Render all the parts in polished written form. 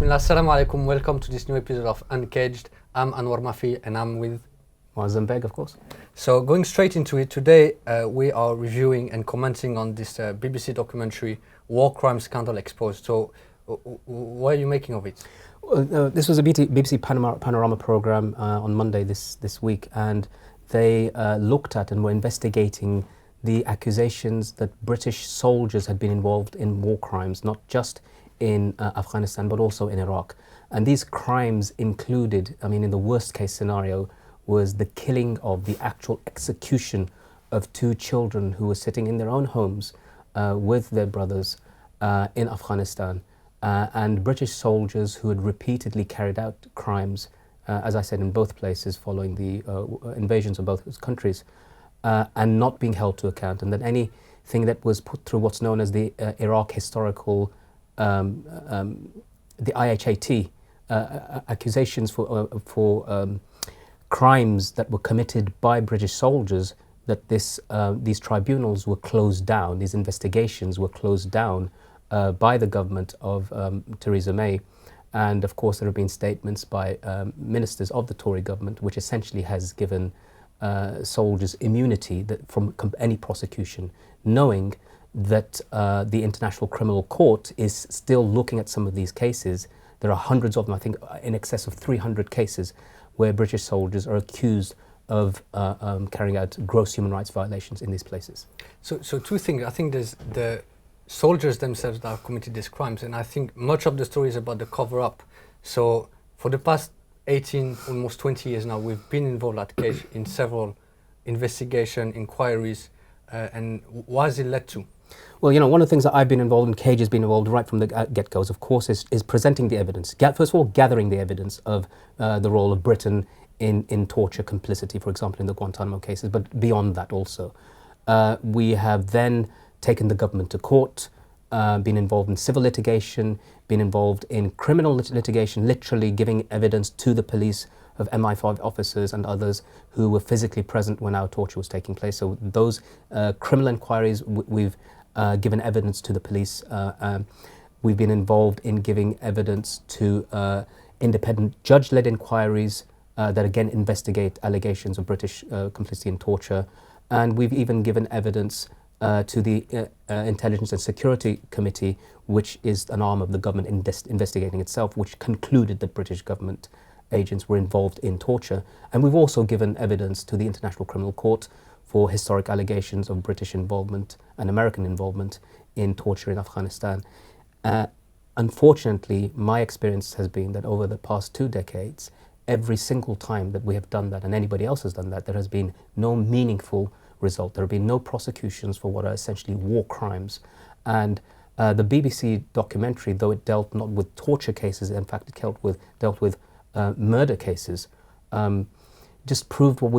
Bismillah, assalamu alaikum, welcome to this new episode of UNCAGED. I'm Anwar Mafi and I'm with Muazzam Beg, of course. So going straight into it, today we are reviewing and commenting on this BBC documentary, War Crime Scandal Exposed. So what are you making of it? This was a BBC Panorama programme on Monday this week, and they looked at and were investigating the accusations that British soldiers had been involved in war crimes, not just in Afghanistan but also in Iraq. And these crimes included, in the worst case scenario, was the killing of the actual execution of two children who were sitting in their own homes with their brothers in Afghanistan, and British soldiers who had repeatedly carried out crimes, as I said, in both places following the invasions of both countries, and not being held to account, and that anything that was put through what's known as the Iraq historical, the IHAT, accusations for crimes that were committed by British soldiers, that these tribunals were closed down, these investigations were closed down by the government of Theresa May. And of course there have been statements by ministers of the Tory government which essentially has given soldiers immunity from any prosecution, knowing that the International Criminal Court is still looking at some of these cases. There are hundreds of them, I think in excess of 300 cases, where British soldiers are accused of carrying out gross human rights violations in these places. So two things. I think there's the soldiers themselves that have committed these crimes, and I think much of the story is about the cover-up. So for the past 18, almost 20 years now, we've been involved at CAGE in several investigation, inquiries, and what has it led to? Well, one of the things that I've been involved in, CAGE has been involved right from the get-goes, of course, is presenting the evidence. First of all, gathering the evidence of the role of Britain in torture complicity, for example, in the Guantanamo cases, but beyond that also. We have then taken the government to court, been involved in civil litigation, been involved in criminal litigation, literally giving evidence to the police of MI5 officers and others who were physically present when our torture was taking place. So those criminal inquiries, we've given evidence to the police. We've been involved in giving evidence to independent judge-led inquiries that again investigate allegations of British complicity in torture. And we've even given evidence to the Intelligence and Security Committee, which is an arm of the government investigating itself, which concluded that British government agents were involved in torture. And we've also given evidence to the International Criminal Court for historic allegations of British involvement and American involvement in torture in Afghanistan. Unfortunately, my experience has been that over the past 2 decades, every single time that we have done that, and anybody else has done that, there has been no meaningful result. There have been no prosecutions for what are essentially war crimes. And the BBC documentary, though it dealt not with torture cases, in fact it dealt with murder cases, just proved what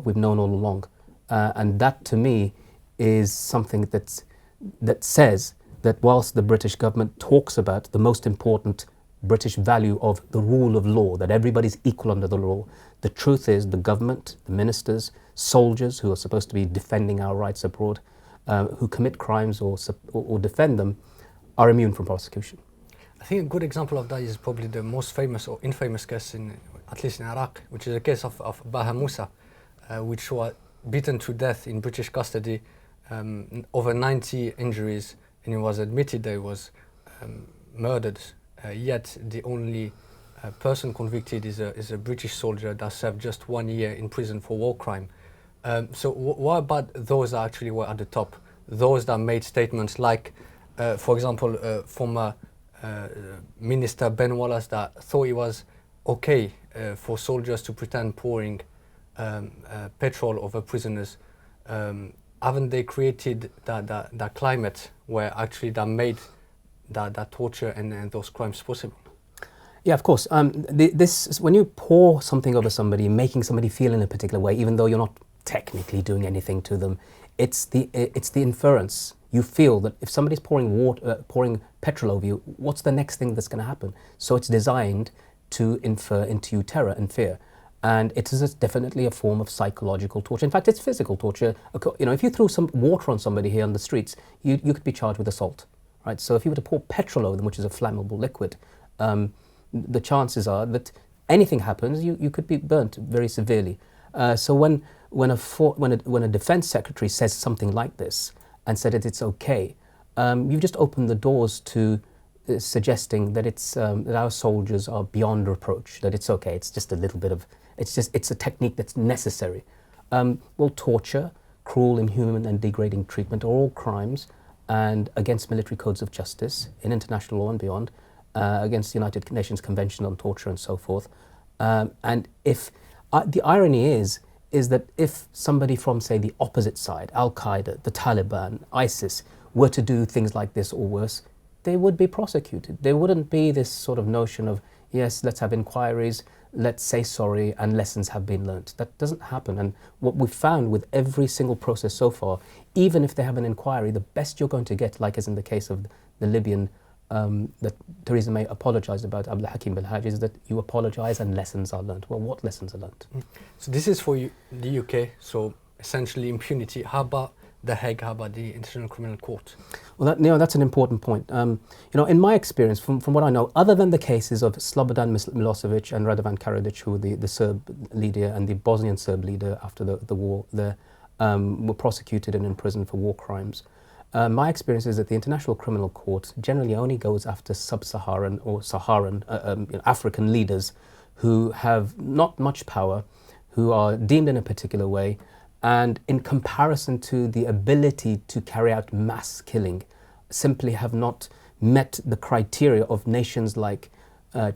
we've known all along. And that to me is something that says that whilst the British government talks about the most important British value of the rule of law, that everybody's equal under the law, the truth is the government, the ministers, soldiers who are supposed to be defending our rights abroad, who commit crimes or defend them, are immune from prosecution. I think a good example of that is probably the most famous or infamous case, at least in Iraq, which is a case of Baha Moosa, which was beaten to death in British custody, over 90 injuries, and it was admitted that he was murdered. Yet the only person convicted is a British soldier that served just 1 year in prison for war crime. So what about those that actually were at the top? Those that made statements like, for example, former Minister Ben Wallace, that thought it was okay for soldiers to pretend pouring petrol over prisoners. Haven't they created that climate where actually that made that torture and those crimes possible? Yeah, of course. When you pour something over somebody, making somebody feel in a particular way, even though you're not technically doing anything to them, it's the inference. You feel that if somebody's pouring petrol over you, what's the next thing that's going to happen? So it's designed to infer into you terror and fear. And it is definitely a form of psychological torture. In fact, it's physical torture. If you threw some water on somebody here on the streets, you could be charged with assault, right? So if you were to pour petrol over them, which is a flammable liquid, the chances are that anything happens, you could be burnt very severely. So when a defense secretary says something like this and said that it's okay, you've just opened the doors to suggesting that that our soldiers are beyond reproach, that it's okay, it's just a little bit of, it's a technique that's necessary. Well, torture, cruel, inhuman and degrading treatment are all crimes and against military codes of justice in international law and beyond, against the United Nations Convention on Torture and so forth. And if the irony is that if somebody from, say, the opposite side, Al-Qaeda, the Taliban, ISIS, were to do things like this or worse, they would be prosecuted. There wouldn't be this sort of notion of, yes, let's have inquiries, let's say sorry, and lessons have been learnt. That doesn't happen. And what we've found with every single process so far, even if they have an inquiry, the best you're going to get, like as in the case of the Libyan that Theresa May apologised about, Abdul Hakim Bilhaj, is that you apologise and lessons are learnt. Well, what lessons are learnt? So this is for the UK, so essentially impunity. How about the Hague, how about the International Criminal Court? Well, that's an important point. In my experience, from what I know, other than the cases of Slobodan Milosevic and Radovan Karadzic, who were the Serb leader and the Bosnian Serb leader after the war, were prosecuted and imprisoned for war crimes. My experience is that the International Criminal Court generally only goes after sub-Saharan or Saharan African leaders who have not much power, who are deemed in a particular way, and in comparison to the ability to carry out mass killing, simply have not met the criteria of nations like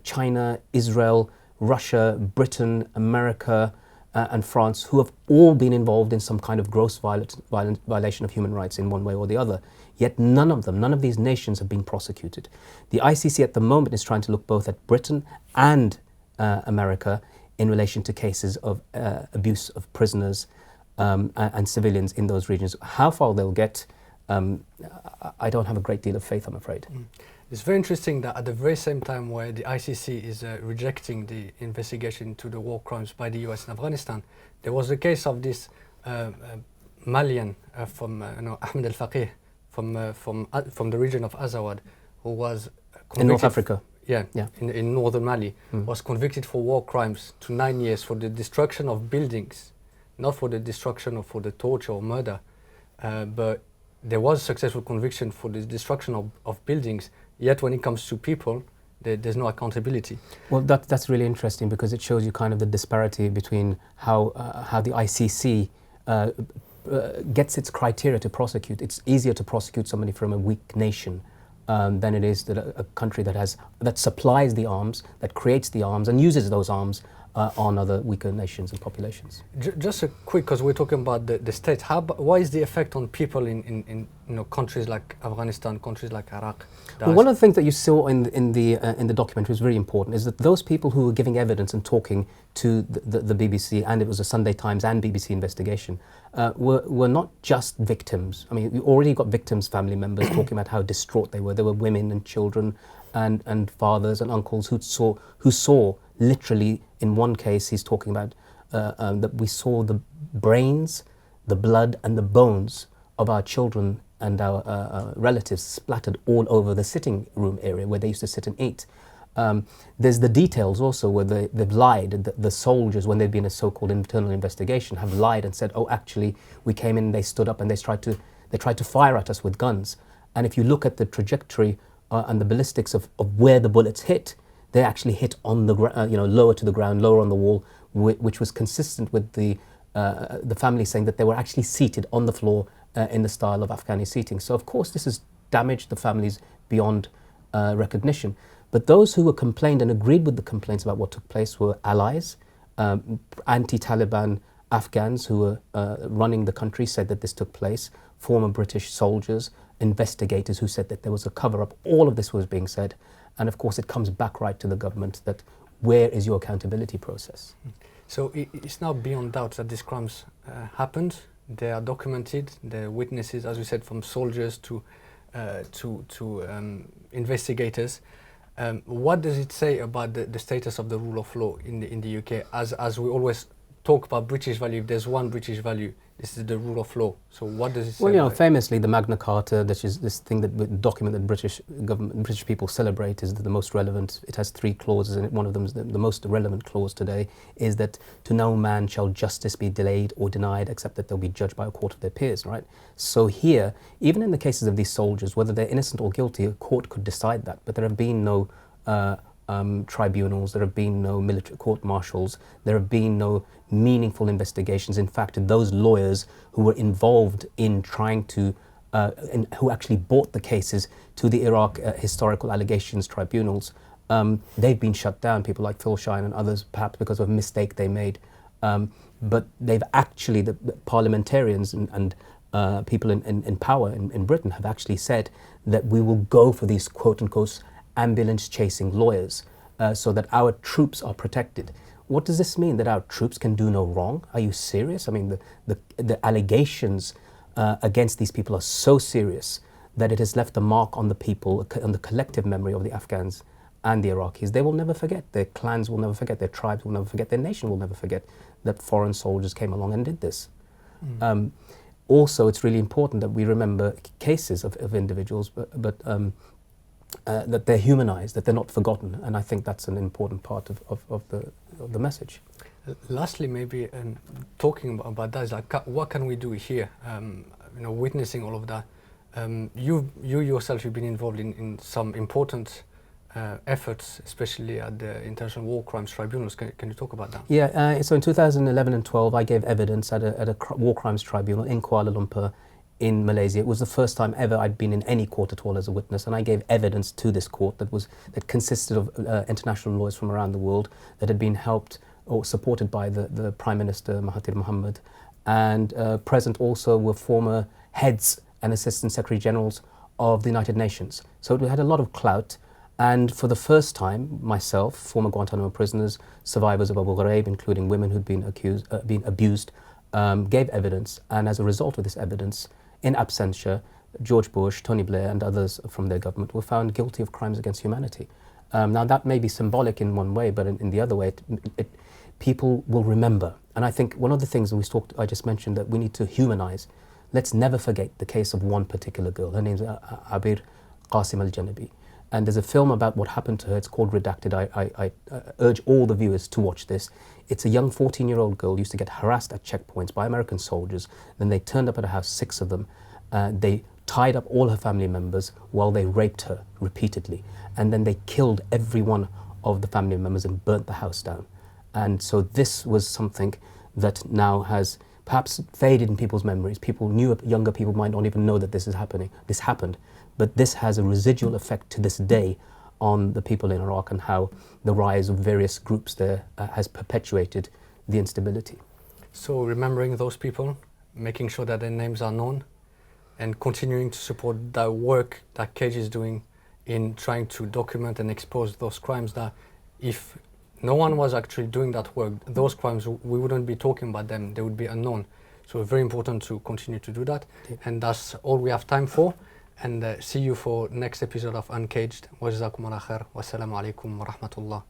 China, Israel, Russia, Britain, America, and France, who have all been involved in some kind of gross violation of human rights in one way or the other. Yet none of these nations have been prosecuted. The ICC at the moment is trying to look both at Britain and America in relation to cases of abuse of prisoners and civilians in those regions. How far they'll get, I don't have a great deal of faith, I'm afraid. It's very interesting that at the very same time where the ICC is rejecting the investigation into the war crimes by the US in Afghanistan, there was a case of this Malian from Ahmed al-Faqih from the region of Azawad, who was convicted in North Africa. In northern Mali, was convicted for war crimes to 9 years for the destruction of buildings, not for the destruction or for the torture or murder, but there was a successful conviction for the destruction of buildings, yet when it comes to people, there's no accountability. Well, that's really interesting because it shows you kind of the disparity between how the ICC gets its criteria to prosecute. It's easier to prosecute somebody from a weak nation than it is that a country that supplies the arms, that creates the arms and uses those arms on other weaker nations and populations. Just a quick, because we're talking about the states. What is the effect on people in countries like Afghanistan, countries like Iraq? Well, one of the things that you saw in the documentary is very important, is that those people who were giving evidence and talking to the BBC, and it was a Sunday Times and BBC investigation, were not just victims. I mean, you already got victims' family members talking about how distraught they were. There were women and children and fathers and uncles who saw literally, in one case, he's talking about that we saw the brains, the blood and the bones of our children and our relatives splattered all over the sitting room area where they used to sit and eat. There's the details also where they've lied. The soldiers, when there'd been a so-called internal investigation, have lied and said, oh, actually, we came in, they stood up and they tried to fire at us with guns. And if you look at the trajectory and the ballistics of where the bullets hit, they actually hit on the lower to the ground, lower on the wall, which was consistent with the family saying that they were actually seated on the floor in the style of Afghani seating. So of course this has damaged the families beyond recognition. But those who were complained and agreed with the complaints about what took place were allies, anti-Taliban Afghans who were running the country said that this took place, former British soldiers, investigators who said that there was a cover-up. All of this was being said. And of course, it comes back right to the government that where is your accountability process? So it's now beyond doubt that these crimes happened. They are documented. There are witnesses, as we said, from soldiers to investigators. What does it say about the status of the rule of law in the UK? As we always talk about British value, if there's one British value, this is the rule of law. So what does it say? Well, you know, famously, the Magna Carta, that is this thing that document that British government, British people celebrate, is the most relevant. It has 3 clauses in it. One of them is the most relevant clause today, is that to no man shall justice be delayed or denied, except that they'll be judged by a court of their peers, right? So here, even in the cases of these soldiers, whether they're innocent or guilty, a court could decide that. But there have been no tribunals, there have been no military court-martials, there have been no meaningful investigations. In fact, those lawyers who were involved in trying to, who actually brought the cases to the Iraq Historical Allegations Tribunals, they've been shut down, people like Phil Shine and others, perhaps because of a mistake they made. But they've actually, the parliamentarians and people in power in Britain have actually said that we will go for these quote-unquote ambulance-chasing lawyers so that our troops are protected. What does this mean? That our troops can do no wrong? Are you serious? I mean, the allegations against these people are so serious that it has left a mark on the people, on the collective memory of the Afghans and the Iraqis. They will never forget. Their clans will never forget. Their tribes will never forget. Their nation will never forget that foreign soldiers came along and did this. Also, it's really important that we remember cases of individuals, but that they're humanized, that they're not forgotten, and I think that's an important part of the message. Lastly, maybe talking about that is like, what can we do here? You know, witnessing all of that. You yourself, you've been involved in some important efforts, especially at the International War Crimes Tribunals. Can you talk about that? Yeah. So in 2011 and 12, I gave evidence at a War Crimes Tribunal in Kuala Lumpur, in Malaysia. It was the first time ever I'd been in any court at all as a witness, and I gave evidence to this court that consisted of international lawyers from around the world that had been helped or supported by the Prime Minister Mahathir Mohamad, and present also were former heads and Assistant Secretary Generals of the United Nations. So we had a lot of clout, and for the first time, myself, former Guantanamo prisoners, survivors of Abu Ghraib, including women who'd been abused, gave evidence, and as a result of this evidence, in absentia, George Bush, Tony Blair and others from their government were found guilty of crimes against humanity. Now that may be symbolic in one way, but in the other way, people will remember. And I think one of the things that I just mentioned, that we need to humanize. Let's never forget the case of one particular girl. Her name's Abir Qasim al-Janabi. And there's a film about what happened to her. It's called Redacted. I urge all the viewers to watch this. It's a young 14-year-old girl who used to get harassed at checkpoints by American soldiers. Then they turned up at her house, 6 of them. They tied up all her family members while they raped her repeatedly. And then they killed every one of the family members and burnt the house down. And so this was something that now has perhaps faded in people's memories. Younger people might not even know that this is happening. This happened. But this has a residual effect to this day on the people in Iraq, and how the rise of various groups there has perpetuated the instability. So remembering those people, making sure that their names are known, and continuing to support the work that CAGE is doing in trying to document and expose those crimes, that if no one was actually doing that work, those crimes, we wouldn't be talking about them, they would be unknown. So very important to continue to do that. And that's all we have time for. And see you for next episode of UNCAGED. Wa jazakum Allah khair. Wassalamu alaikum wa rahmatullah.